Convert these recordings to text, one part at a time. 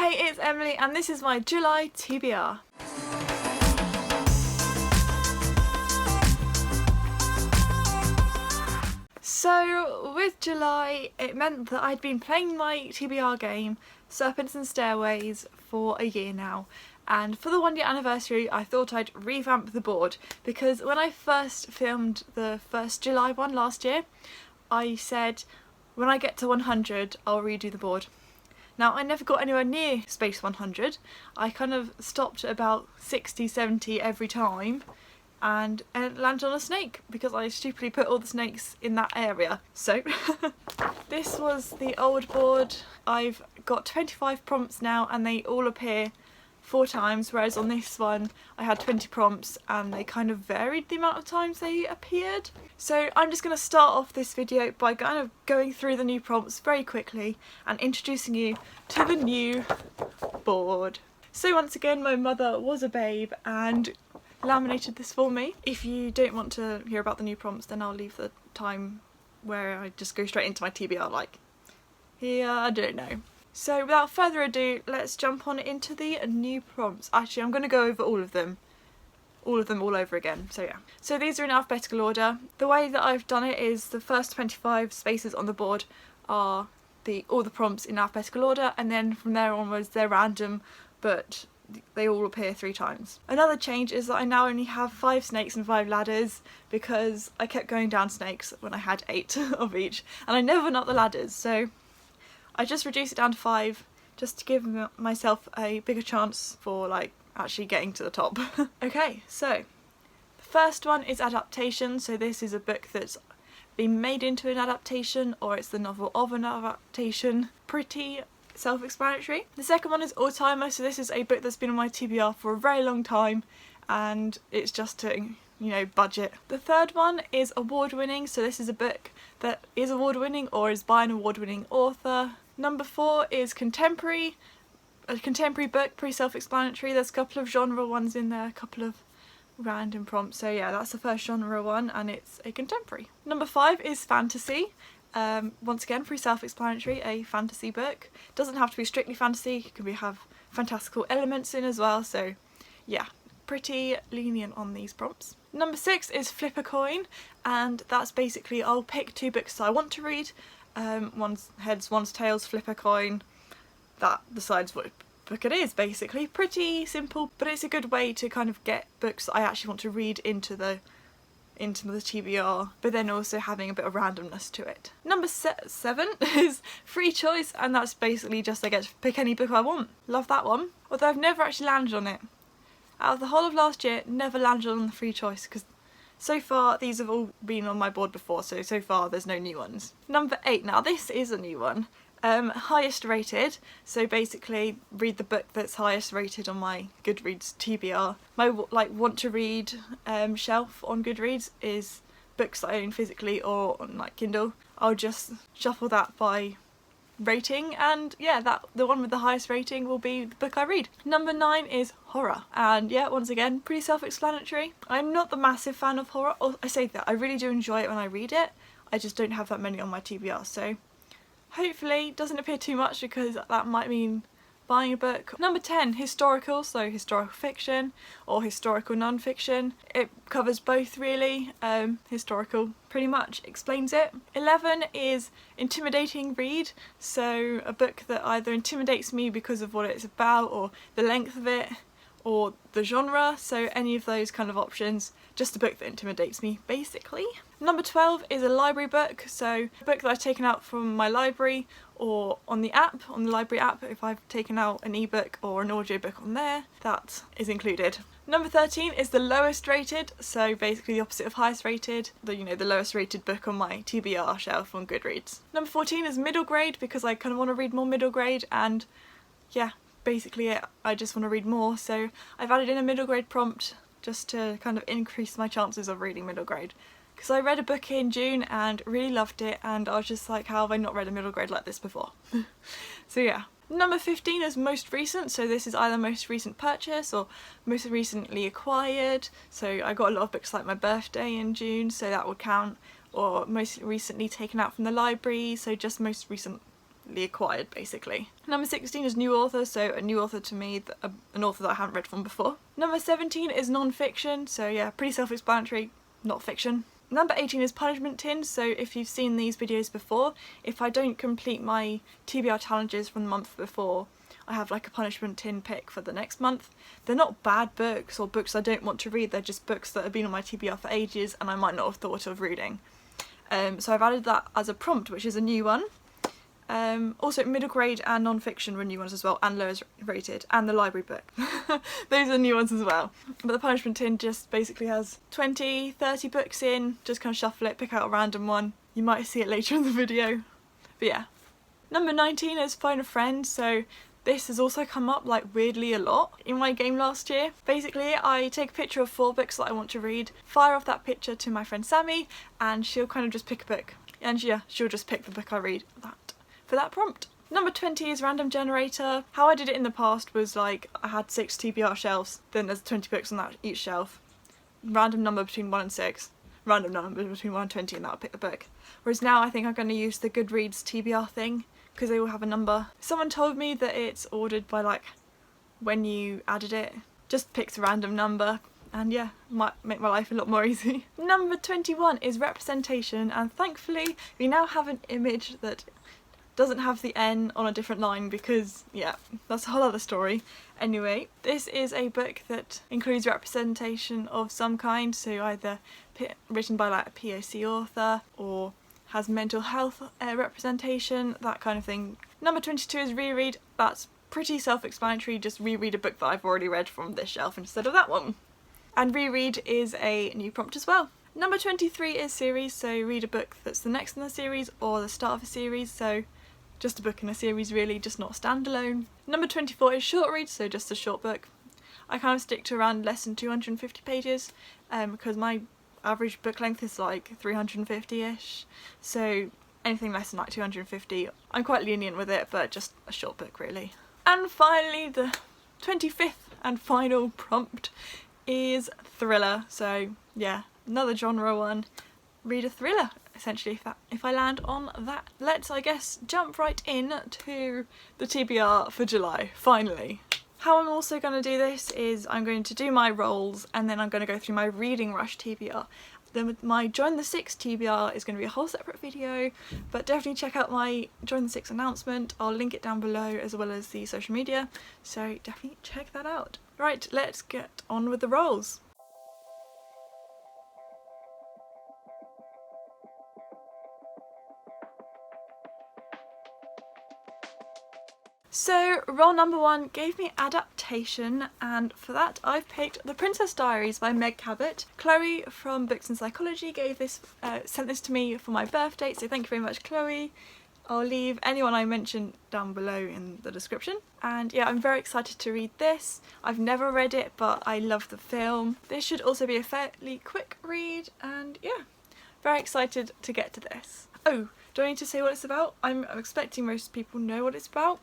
Hey, it's Emily and this is my July TBR. So with July it meant that I'd been playing my TBR game Serpents and Stairways for a year now, and for the 1 year anniversary I thought I'd revamp the board because when I first filmed the first July one last year I said when I get to 100 I'll redo the board. Now I never got anywhere near space 100, I kind of stopped at about 60, 70 every time and landed on a snake because I stupidly put all the snakes in that area. So this was the old board. I've got 25 prompts now and they all appear 4 times, whereas on this one I had 20 prompts and they kind of varied the amount of times they appeared. So I'm just going to start off this video by kind of going through the new prompts very quickly and introducing you to the new board. So once again my mother was a babe and laminated this for me. If you don't want to hear about the new prompts then I'll leave the time where I just go straight into my TBR like here, I don't know. So without further ado, let's jump on into the new prompts. Actually, I'm going to go over all of them all over again, so yeah. So these are in alphabetical order. The way that I've done it is the first 25 spaces on the board are all the prompts in alphabetical order, and then from there onwards they're random, but they all appear 3 times. Another change is that I now only have 5 snakes and 5 ladders because I kept going down snakes when I had 8 of each, and I never went up the ladders, so I just reduced it down to 5 just to give myself a bigger chance for like actually getting to the top. Okay, so the first one is adaptation. So this is a book that's been made into an adaptation, or it's the novel of an adaptation. Pretty self-explanatory. The second one is all-timer. So this is a book that's been on my TBR for a very long time and it's just to, you know, budget. The third one is award-winning. So this is a book that is award-winning or is by an award-winning author. Number 4 is contemporary. A contemporary book, pretty self-explanatory. There's a couple of genre ones in there, a couple of random prompts. So yeah, that's the first genre one and it's a contemporary. Number 5 is fantasy. Once again, pretty self-explanatory, a fantasy book. Doesn't have to be strictly fantasy, it can have fantastical elements in as well, so yeah, pretty lenient on these prompts. Number 6 is flip a coin, and that's basically I'll pick 2 books that I want to read. One's heads, one's tails, flip a coin, that decides what book it is basically. Pretty simple, but it's a good way to kind of get books that I actually want to read into the TBR, but then also having a bit of randomness to it. Number 7 is free choice, and that's basically just I get to pick any book I want. Love that one, although I've never actually landed on it. Out of the whole of last year, never landed on the free choice because so far these have all been on my board before, so far there's no new ones. Number 8, now this is a new one. Highest rated, so basically read the book that's highest rated on my GOODREADS TBR. My want to read shelf on GOODREADS is books that I own physically or on like Kindle. I'll just shuffle that by rating, and yeah, the one with the highest rating will be the book I read. Number 9 is horror, and yeah, once again pretty self-explanatory. I'm not the massive fan of horror, or I say that I really do enjoy it when I read it, I just don't have that many on my TBR, so hopefully it doesn't appear too much because that might mean buying a book. Number 10, historical, so historical fiction or historical non-fiction. It covers both really. Historical pretty much explains it. 11 is intimidating read, so a book that either intimidates me because of what it's about or the length of it or the genre, so any of those kind of options, just a book that intimidates me basically. Number 12 is a library book, so a book that I've taken out from my library or on the app, on the library app, if I've taken out an ebook or an audiobook on there, that is included. Number 13 is the lowest rated, so basically the opposite of highest rated, the lowest rated book on my TBR shelf on GOODREADS. Number 14 is middle grade because I kind of want to read more middle grade, and yeah, basically it. I just want to read more, so I've added in a middle grade prompt just to kind of increase my chances of reading middle grade. Because I read a book in June and really loved it, and I was just like, how have I not read a middle grade like this before? So yeah. Number 15 is most recent, so this is either most recent purchase or most recently acquired, so I got a lot of books like my birthday in June, so that would count, or most recently taken out from the library, so just most recent acquired basically. Number 16 is new author, so a new author to me, an author that I haven't read from before. Number 17 is non-fiction, so yeah, pretty self-explanatory, not fiction. Number 18 is punishment tins, so if you've seen these videos before, if I don't complete my TBR challenges from the month before, I have like a punishment tin pick for the next month. They're not bad books or books I don't want to read, they're just books that have been on my TBR for ages and I might not have thought of reading. So I've added that as a prompt, which is a new one. Also middle grade and non-fiction were new ones as well, and lowest rated, and the library book. Those are new ones as well. But the punishment tin just basically has 20, 30 books in, just kind of shuffle it, pick out a random one. You might see it later in the video. But yeah. Number 19 is phone a friend, so this has also come up like weirdly a lot in my game last year. Basically I take a picture of 4 books that I want to read, fire off that picture to my friend Sammy, and she'll kind of just pick a book. And yeah, she'll just pick the book I read for that prompt. Number 20 is random generator. How I did it in the past was like I had 6 TBR shelves, then there's 20 books on that each shelf. Random number between 1 and 6. Random number between 1 and 20 and that'll pick the book. Whereas now I think I'm going to use the GOODREADS TBR thing because they will have a number. Someone told me that it's ordered by like when you added it. Just picks a random number and yeah, might make my life a lot more easy. Number 21 is representation, and thankfully we now have an image that doesn't have the N on a different line because, yeah, that's a whole other story. Anyway, this is a book that includes representation of some kind, so either written by like a POC author or has mental health representation, that kind of thing. Number 22 is reread. That's pretty self-explanatory, just reread a book that I've already read from this shelf instead of that one. And reread is a new prompt as well. Number 23 is series, so read a book that's the next in the series or the start of a series, so just a book in a series really, just not standalone. Number 24 is short read, so just a short book. I kind of stick to around less than 250 pages because my average book length is like 350-ish, so anything less than like 250, I'm quite lenient with it, but just a short book really. And finally, the 25th and final prompt is thriller, so yeah, another genre one. Read a thriller, essentially, if I land on that. Let's, I guess, jump right in to the TBR for July, finally. How I'm also going to do this is I'm going to do my roles and then I'm going to go through my reading rush TBR. Then with my Join the Six TBR is going to be a whole separate video, but definitely check out my Join the Six announcement. I'll link it down below as well as the social media, so definitely check that out. Right, let's get on with the roles. So role number 1 gave me adaptation, and for that I've picked The Princess Diaries by Meg Cabot. Chloe from Books and Psychology gave this, sent this to me for my birthday, so thank you very much, Chloe. I'll leave anyone I mentioned down below in the description. And yeah, I'm very excited to read this. I've never read it, but I love the film. This should also be a fairly quick read, and yeah, very excited to get to this. Oh, do I need to say what it's about? I'm expecting most people know what it's about.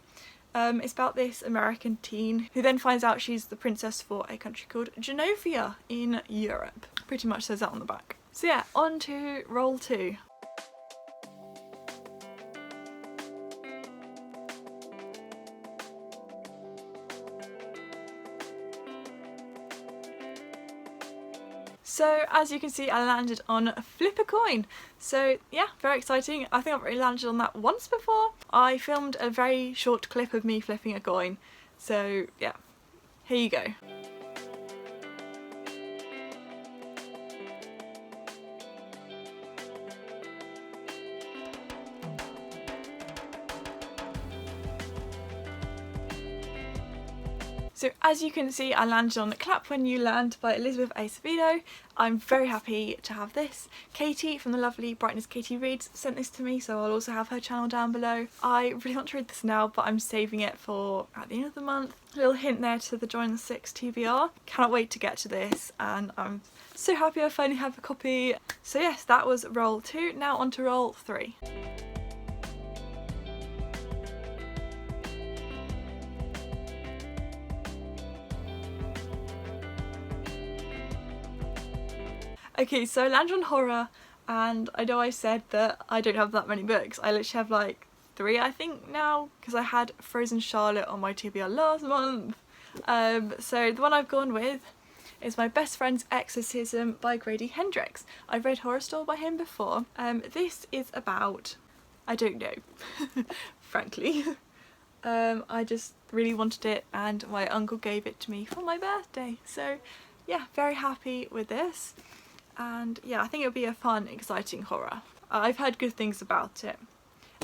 It's about this American teen who then finds out she's the princess for a country called Genovia in Europe. Pretty much says that on the back. So yeah, on to role 2. So as you can see, I landed on Flip a Coin. So yeah, very exciting. I think I've already landed on that once before. I filmed a very short clip of me flipping a coin. So yeah, here you go. So as you can see, I landed on Clap When You Land by Elizabeth Acevedo. I'm very happy to have this. Katie from the lovely Brightness Katie Reads sent this to me, so I'll also have her channel down below. I really want to read this now, but I'm saving it for at the end of the month. A little hint there to the Join the Six TBR. Cannot wait to get to this, and I'm so happy I finally have a copy. So yes, that was role 2. Now on to role 3. Okay, so I landed on horror, and I know I said that I don't have that many books. I literally have like 3 I think now, because I had Frozen Charlotte on my TBR last month. So the one I've gone with is My Best Friend's Exorcism by Grady Hendrix. I've read Horror Store by him before. This is about, I don't know, frankly. I just really wanted it and my uncle gave it to me for my birthday. So yeah, very happy with this. And yeah, I think it'll be a fun, exciting horror. I've heard good things about it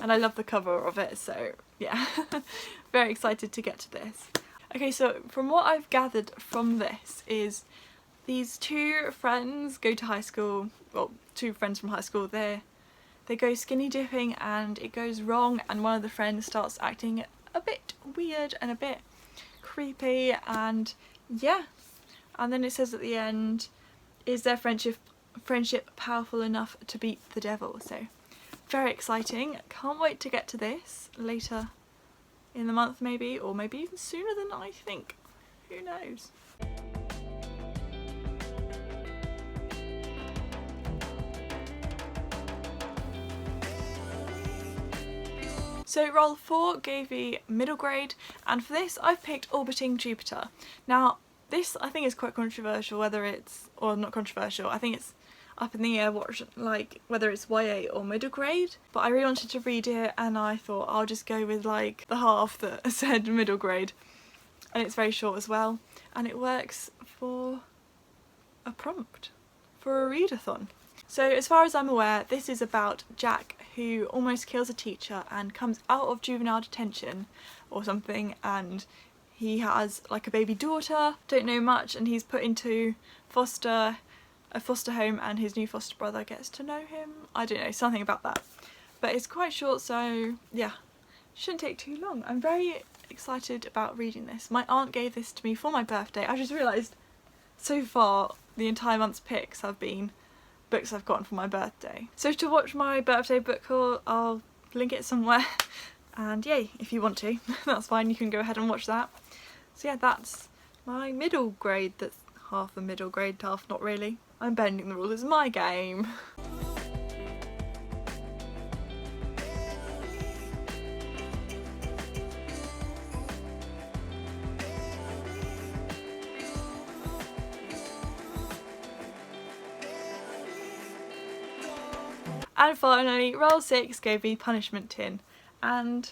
and I love the cover of it, so yeah, very excited to get to this. Okay, so from what I've gathered from this is these two friends go to high school, well, two friends from high school, they go skinny dipping and it goes wrong and one of the friends starts acting a bit weird and a bit creepy, and yeah, and then it says at the end, is their friendship powerful enough to beat the devil? So very exciting, can't wait to get to this later in the month maybe, or maybe even sooner than I think, who knows. So roll 4 gave me middle grade, and for this I've picked Orbiting Jupiter. Now this I think is quite controversial, whether it's, or not controversial, I think it's up in the air whether it's YA or middle grade, but I really wanted to read it and I thought I'll just go with like the half that said middle grade, and it's very short as well and it works for a prompt for a readathon. So as far as I'm aware, this is about Jack who almost kills a teacher and comes out of juvenile detention or something, and he has like a baby daughter, don't know much, and he's put into a foster home and his new foster brother gets to know him. I don't know, something about that. But it's quite short, so yeah, shouldn't take too long. I'm very excited about reading this. My aunt gave this to me for my birthday. I just realised so far the entire month's picks have been books I've gotten for my birthday. So to watch my birthday book haul, I'll link it somewhere, and yay, if you want to, that's fine, you can go ahead and watch that. So yeah, that's my middle grade, that's half a middle grade, half not really. I'm bending the rules, it's my game. And finally, roll 6 gave me Punishment Tin, and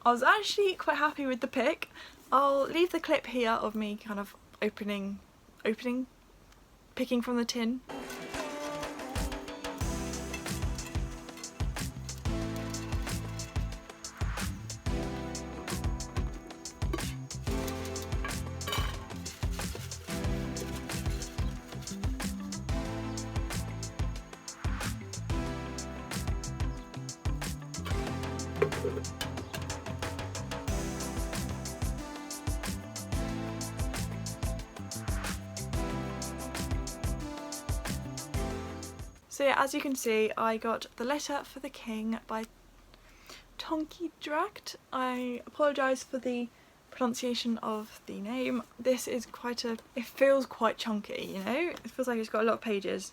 I was actually quite happy with the pick. I'll leave the clip here of me kind of picking from the tin. So yeah, as you can see, I got The Letter for the King by Tonki Dragt. I apologise for the pronunciation of the name. This is it feels quite chunky, you know? It feels like it's got a lot of pages.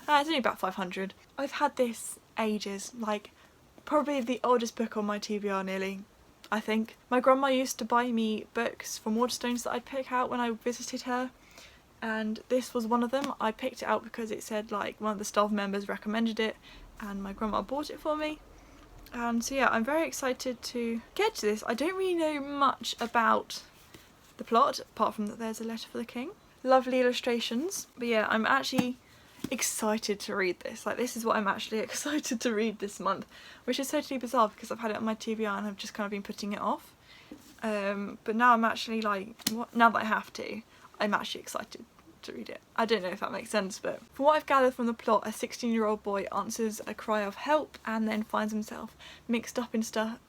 It's only about 500. I've had this ages, like probably the oldest book on my TBR nearly, I think. My grandma used to buy me books from Waterstones that I'd pick out when I visited her, and this was one of them. I picked it out because it said like one of the staff members recommended it and my grandma bought it for me. And so yeah, I'm very excited to get to this. I don't really know much about the plot apart from that there's a letter for the king. Lovely illustrations, but yeah, I'm actually excited to read this. Like, this is what I'm actually excited to read this month, which is totally bizarre because I've had it on my TBR and I've just kind of been putting it off. But now I'm actually like, now that I have to, I'm actually excited to read it. I don't know if that makes sense, but from what I've gathered from the plot, a 16-year-old boy answers a cry of help and then finds himself mixed up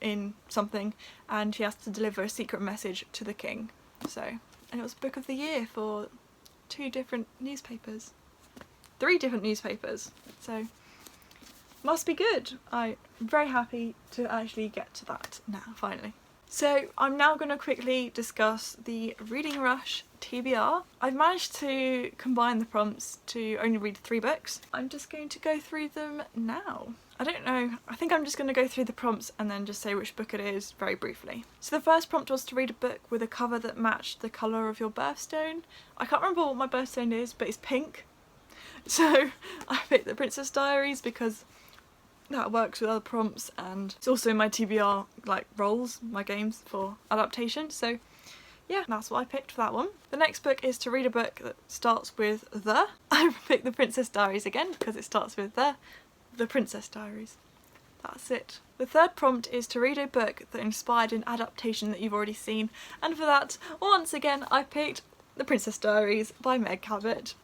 in something, and he has to deliver a secret message to the king. So, and it was book of the year for 3 different newspapers, so must be good. I'm very happy to actually get to that now, finally. So I'm now going to quickly discuss the Reading Rush TBR. I've managed to combine the prompts to only read 3 books. I'm just going to go through them now. I don't know, I think I'm just going to go through the prompts and then just say which book it is very briefly. So the first prompt was to read a book with a cover that matched the colour of your birthstone. I can't remember what my birthstone is, but it's pink. So I picked The Princess Diaries because that works with other prompts, and it's also my TBR like roles, my games for adaptation. So yeah, that's what I picked for that one. The next book is to read a book that starts with the. I picked The Princess Diaries again because it starts with the Princess Diaries. That's it. The third prompt is to read a book that inspired an adaptation that you've already seen, and for that, once again, I picked The Princess Diaries by Meg Cabot.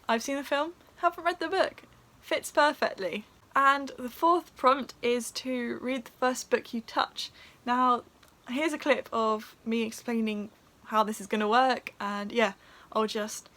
I've seen the film, haven't read the book. Fits perfectly. And the fourth prompt is to read the first book you touch. Now, here's a clip of me explaining how this is going to work, and yeah, I'll just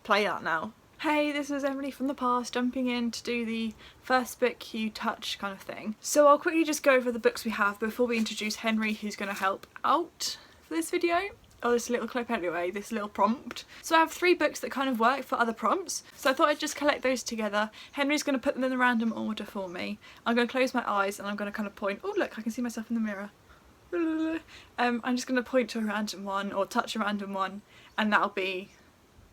play that now. Hey, this is Emily from the past jumping in to do the first book you touch kind of thing. So I'll quickly just go over the books we have before we introduce Henry, who's going to help out for this video. Oh, this little clip anyway, this little prompt. So I have 3 books that kind of work for other prompts, so I thought I'd just collect those together. Henry's going to put them in a random order for me. I'm going to close my eyes and I'm going to kind of point. Oh look, I can see myself in the mirror. I'm just going to point to a random one or touch a random one, and that'll be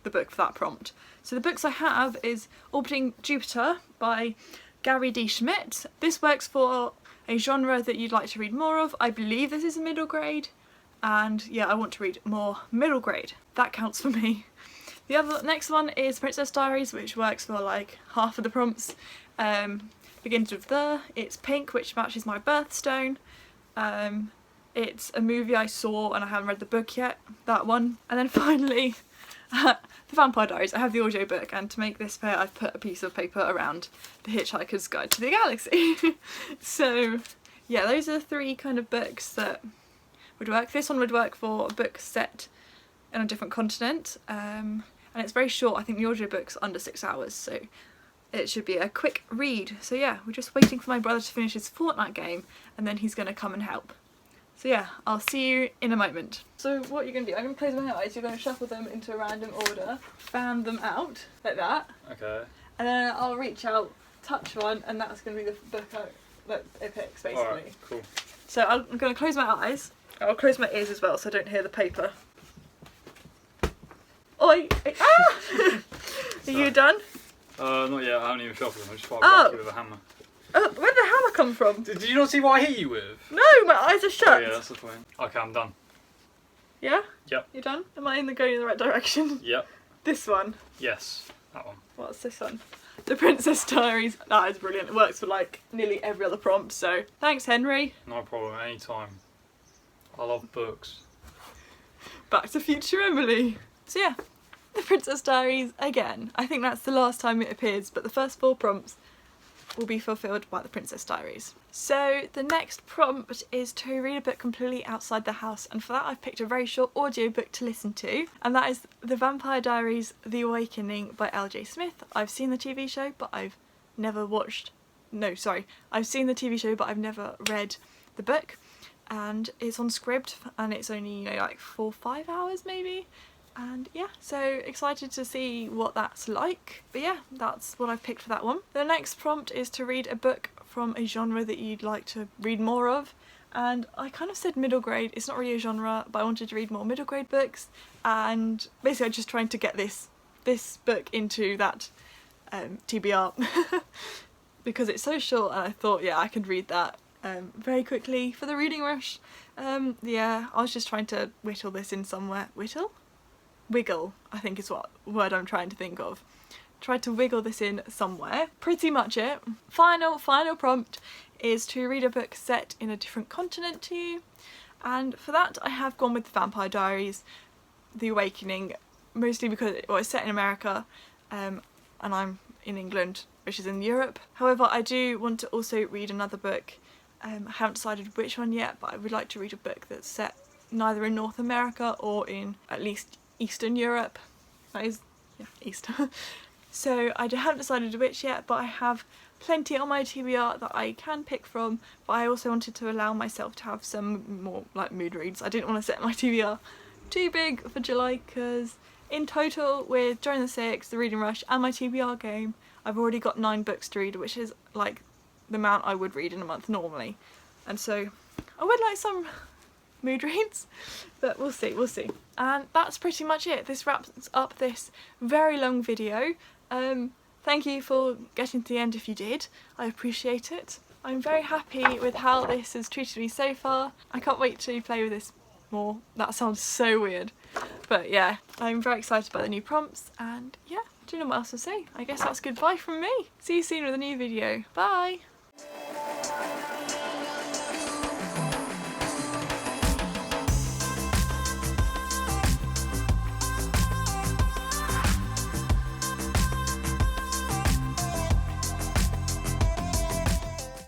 the book for that prompt. So the books I have is Orbiting Jupiter by Gary D. Schmidt. This works for a genre that you'd like to read more of. I believe this is a middle grade. And yeah, I want to read more middle grade. That counts for me. The next one is Princess Diaries, which works for like half of the prompts. Begins with the. It's pink, which matches my birthstone. It's a movie I saw and I haven't read the book yet. That one. And then finally, The Vampire Diaries. I have the audiobook, and to make this fair, I've put a piece of paper around The Hitchhiker's Guide to the Galaxy. So yeah, those are the 3 kind of books that would work. This one would work for a book set in a different continent, and it's very short. I think the audiobook's under 6 hours, so it should be a quick read. So yeah, we're just waiting for my brother to finish his Fortnite game, and then he's going to come and help. So yeah, I'll see you in a moment. So what you're going to do, I'm going to close my eyes, you're going to shuffle them into a random order, fan them out, like that. Okay. And then I'll reach out, touch one, and that's going to be the book that it picks, basically. Alright, cool. So I'm going to close my eyes. I'll close my ears as well so I don't hear the paper. Oi! Ah! Are you done? Not yet, I haven't even shuffled them, I just thought I'd whack you with a hammer. Where did the hammer come from? Did you not see what I hit you with? No, my eyes are shut. Oh yeah, that's the point. Okay, I'm done. Yeah? Yep. You done? Am I going in the right direction? Yep. This one? Yes, that one. What's this one? The Princess Diaries. That is brilliant. It works for like nearly every other prompt, so thanks, Henry. No problem, anytime. I love books. Back to future Emily. So yeah, The Princess Diaries again. I think that's the last time it appears, but the first 4 prompts will be fulfilled by The Princess Diaries. So the next prompt is to read a book completely outside the house, and for that I've picked a very short audiobook to listen to, and that is The Vampire Diaries The Awakening by L.J. Smith. I've seen the TV show, but I've never watched... No, sorry. I've seen the TV show, but I've never read the book. And it's on Scribd, and it's only, you know, like 4 or 5 hours maybe. And yeah, so excited to see what that's like. But yeah, that's what I've picked for that one. The next prompt is to read a book from a genre that you'd like to read more of. And I kind of said middle grade. It's not really a genre, but I wanted to read more middle grade books. And basically I'm just trying to get this book into that TBR because it's so short, and I thought, yeah, I could read that very quickly for the reading rush. Yeah, I was just trying to whittle this in somewhere. Whittle? Wiggle, I think is what word I'm trying to think of. Tried to wiggle this in somewhere. Pretty much it. Final prompt is to read a book set in a different continent to you. And for that I have gone with The Vampire Diaries, The Awakening, mostly because it's set in America, and I'm in England, which is in Europe. However, I do want to also read another book. I haven't decided which one yet, but I would like to read a book that's set neither in North America or in at least Eastern Europe. That is, yeah, East. So I haven't decided which yet, but I have plenty on my TBR that I can pick from, but I also wanted to allow myself to have some more like mood reads. I didn't want to set my TBR too big for July, because in total with Join the Six, the Reading Rush and my TBR game, I've already got 9 books to read, which is like the amount I would read in a month normally. And so I would like some mood reads, but we'll see, we'll see. And that's pretty much it. This wraps up this very long video. Thank you for getting to the end if you did. I appreciate it. I'm very happy with how this has treated me so far. I can't wait to play with this more. That sounds so weird. But yeah, I'm very excited about the new prompts, and yeah, I don't know what else to say. I guess that's goodbye from me. See you soon with a new video. Bye!